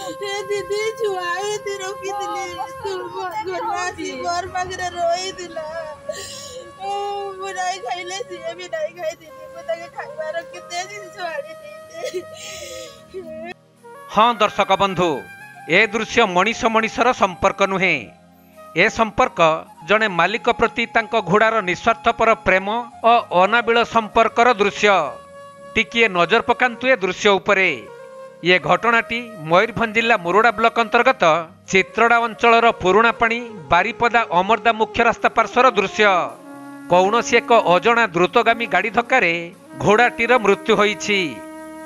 दीदी छुआ रखी घर पाखे रही नहीं खाइले सी भी नहीं खाई दीदी खाइबार केते जिनिस आनी हाँ दर्शक बंधु ए दृश्य मनीष मनीषर संपर्क नुहे ए संपर्क जड़े मालिक प्रति तांको घोड़ार निस्वार्थपर प्रेम और अनाबिल संपर्कर दृश्य टिकिए नजर पकांतु ए दृश्य उपरे ये घटनाटी मयूरभंज जिला मुरुड़ा ब्लॉक अंतर्गत चित्रड़ा अंचलर पुराणापाणी बारिपदा अमरदा मुख्य रास्ता पार्श्वर दृश्य कौनसी एक अजणा द्रुतगामी गाड़ी धक्कारे घोड़ाटीर मृत्यु होईछि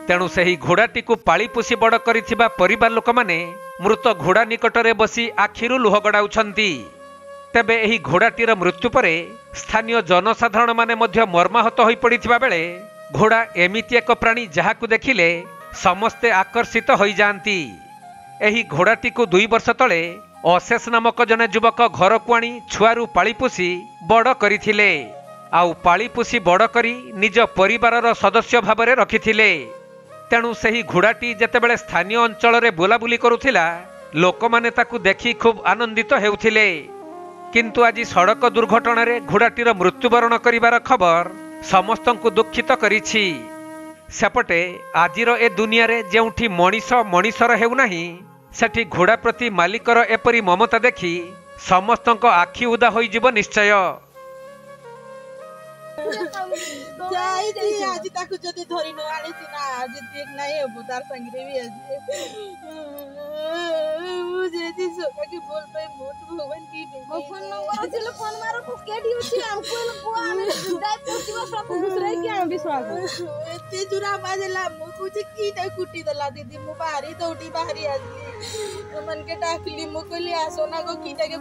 तेणु सही घोड़ाटी को पाली पोषी बड़ करिथिबा परिवार लोक माने मृत घोड़ा निकटरे बसी आखिरु लुह गड़ाउछंती तेबे एही घोड़ाटीर मृत्यु परे स्थानीय जनसाधारण माने मध्य मर्माहत होई पड़िथिबा बेले घोड़ा एमिति एक प्राणी जहाकु देखिले समस्ते आकर्षित होई जांती एही घोड़ाटी को 2 वर्ष तले अशेष नामक जने युवक घर को आनी छुआरू पाली पोषी बड़ करिथिले आउ पाली पोषी बड़ करी निज परिवारर सदस्य भाबरे रखिथिले तेणु सही घोड़ाटी जेतेबेले स्थानीय अंचल रे बुलाबुली करुथिला लोकमाने ताकू देखि खूब आनंदित हेउथिले किंतु आज सड़क दुर्घटना रे घोड़ाटीर मृत्युवरण करिवार खबर समस्तंकु दुखित करिछि सेपटे आजिर ए दुनिया रे जेउठी मनीष मनीषर हेउनाही सेठी घोड़ा प्रति मालिकर एपरी ममता देखि समस्तंक आखि उदा होई जिवो निश्चय आज ताकू जदि धरि न आनी ना आज देख नाही हेबो तार संगे भी आज जे सोका के बोल पे मोट भगवान की मो फोन नंबर अछि ले फोन मारो को केडी अछि हमको को आने दाय पोछिबा सब दूसरे के हम विश्वास एते जुरा बाजला मो कुछ की त कुटी दला दीदी मो बाहरी दौड़ी बाहरी आजी मन के डाकली मो कहली आसो ना को कीटा के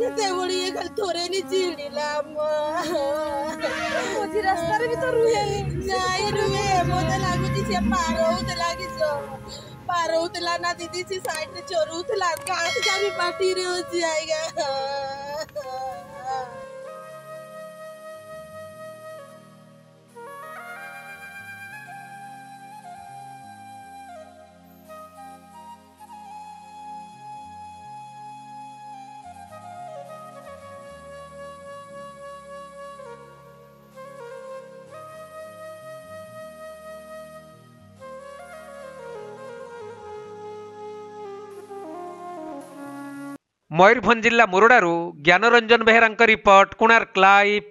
एते बड़ी ये खाली थोरे नी चिड़ीला मुझे रास्ता रे भी तो रुहे नहीं रुहे मोते लागुची से पार होते लागिसो पार होतला ना दीदी से साइड रे चोर होतला गांठ जाबी पार्टी रे हो जाएगा मयूरभंज जिला मुरुड़ारू ज्ञानरंजन बेहेरा रिपोर्ट कोणार्क लाइव।